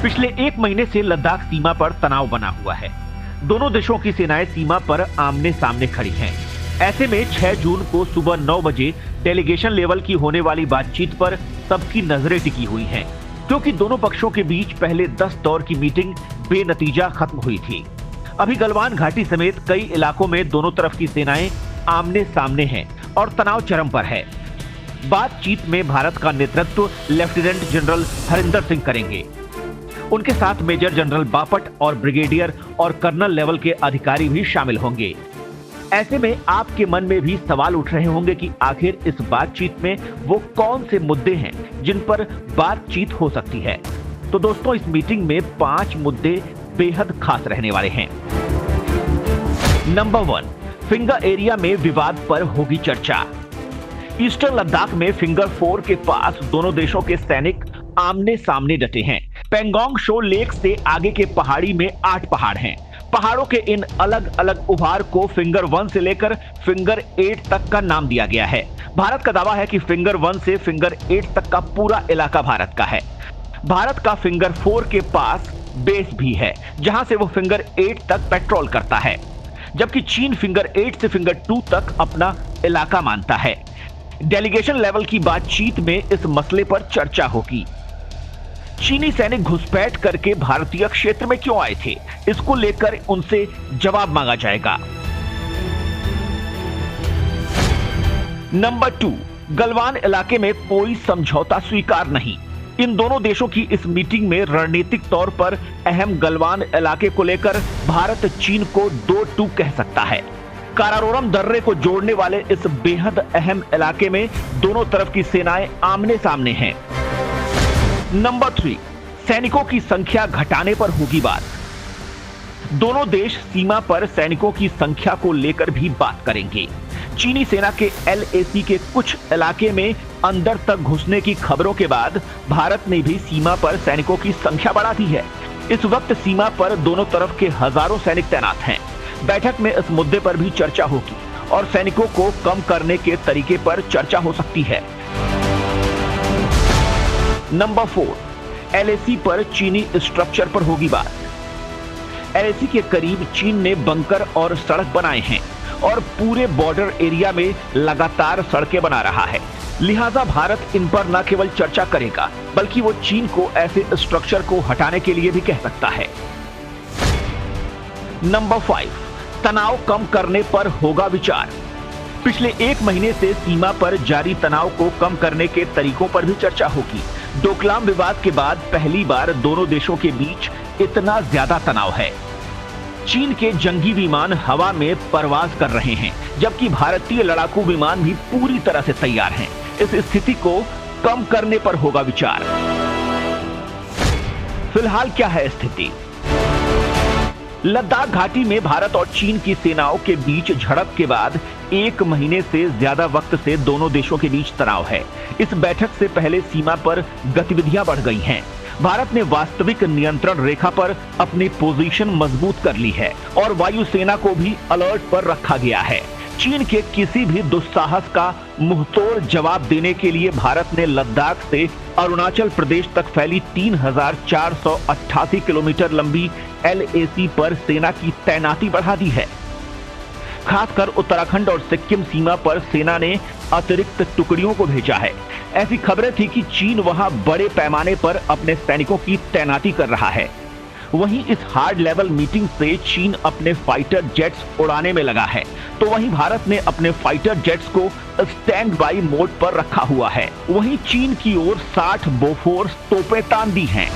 पिछले एक महीने से लद्दाख सीमा पर तनाव बना हुआ है। दोनों देशों की सेनाएं सीमा पर आमने सामने खड़ी हैं। ऐसे में 6 जून को सुबह 9 बजे डेलीगेशन लेवल की होने वाली बातचीत पर सबकी नजरें टिकी हुई हैं, क्योंकि दोनों पक्षों के बीच पहले 10 दौर की मीटिंग बेनतीजा खत्म हुई थी। अभी गलवान घाटी समेत कई इलाकों में दोनों तरफ की सेनाएं आमने सामने हैं और तनाव चरम पर है। बातचीत में भारत का नेतृत्व लेफ्टिनेंट जनरल हरिंदर सिंह करेंगे। उनके साथ मेजर जनरल बापट और ब्रिगेडियर और कर्नल लेवल के अधिकारी भी शामिल होंगे। ऐसे में आपके मन में भी सवाल उठ रहे होंगे कि आखिर इस बातचीत में वो कौन से मुद्दे हैं जिन पर बातचीत हो सकती है। तो दोस्तों, इस मीटिंग में 5 मुद्दे बेहद खास रहने वाले हैं। नंबर 1, फिंगर एरिया में विवाद पर होगी चर्चा। ईस्टर्न लद्दाख में फिंगर 4 के पास दोनों देशों के सैनिक आमने सामने डटे हैं। पेंगोंग शो लेक से आगे के पहाड़ी में 8 पहाड़ हैं। पहाड़ों के इन अलग अलग उभार को फिंगर 1 से लेकर फिंगर 8 तक का नाम दिया गया है। भारत का दावा है कि फिंगर 1 से फिंगर 8 तक का पूरा इलाका भारत का है। भारत का फिंगर 4 के पास बेस भी है, जहां से वो फिंगर 8 तक पेट्रोल करता है, जबकि चीन फिंगर 8 से फिंगर 2 तक अपना इलाका मानता है। डेलीगेशन लेवल की बातचीत में इस मसले पर चर्चा होगी। चीनी सैनिक घुसपैठ करके भारतीय क्षेत्र में क्यों आए थे, इसको लेकर उनसे जवाब मांगा जाएगा। नंबर 2, गलवान इलाके में कोई समझौता स्वीकार नहीं। इन दोनों देशों की इस मीटिंग में रणनीतिक तौर पर अहम गलवान इलाके को लेकर भारत चीन को 2-2 कह सकता है। काराकोरम दर्रे को जोड़ने वाले इस बेहद अहम इलाके में दोनों तरफ की सेनाएं आमने सामने हैं। नंबर 3, सैनिकों की संख्या घटाने पर होगी बात। दोनों देश सीमा पर सैनिकों की संख्या को लेकर भी बात करेंगे। चीनी सेना के LAC के कुछ इलाके में अंदर तक घुसने की खबरों के बाद भारत ने भी सीमा पर सैनिकों की संख्या बढ़ा दी है। इस वक्त सीमा पर दोनों तरफ के हजारों सैनिक तैनात हैं। बैठक में इस मुद्दे पर भी चर्चा होगी और सैनिकों को कम करने के तरीके पर चर्चा हो सकती है। नंबर 4, LAC पर चीनी स्ट्रक्चर पर होगी बात। LAC के करीब चीन ने बंकर और सड़क बनाए हैं और पूरे बॉर्डर एरिया में लगातार सड़कें बना रहा है। लिहाजा भारत इन पर न केवल चर्चा करेगा, बल्कि वो चीन को ऐसे स्ट्रक्चर को हटाने के लिए भी कह सकता है। नंबर 5, तनाव कम करने पर होगा विचार। पिछले एक महीने से सीमा पर जारी तनाव को कम करने के तरीकों पर भी चर्चा होगी। डोकलाम विवाद के बाद पहली बार दोनों देशों के बीच इतना ज्यादा तनाव है। चीन के जंगी विमान हवा में परवाज कर रहे हैं, जबकि भारतीय लड़ाकू विमान भी पूरी तरह से तैयार हैं। इस स्थिति को कम करने पर होगा विचार। फिलहाल क्या है स्थिति? लद्दाख घाटी में भारत और चीन की सेनाओं के बीच झड़प के बाद एक महीने से ज्यादा वक्त से दोनों देशों के बीच तनाव है। इस बैठक से पहले सीमा पर गतिविधियां बढ़ गई हैं। भारत ने वास्तविक नियंत्रण रेखा पर अपनी पोजीशन मजबूत कर ली है और वायुसेना को भी अलर्ट पर रखा गया है। चीन के किसी भी दुस्साहस का मुंहतोड़ जवाब देने के लिए भारत ने लद्दाख से अरुणाचल प्रदेश तक फैली 3488 किलोमीटर लंबी LAC पर सेना की तैनाती बढ़ा दी है। खासकर उत्तराखंड और सिक्किम सीमा पर सेना ने अतिरिक्त टुकड़ियों को भेजा है। ऐसी खबरें थी कि चीन वहां बड़े पैमाने पर अपने सैनिकों की तैनाती कर रहा है। वहीं इस हार्ड लेवल मीटिंग से चीन अपने फाइटर जेट्स उड़ाने में लगा है, तो वहीं भारत ने अपने फाइटर जेट्स को स्टैंड बाई मोड पर रखा हुआ है। वहीं चीन की ओर 60 बोफोर्स तोपें तान दी हैं।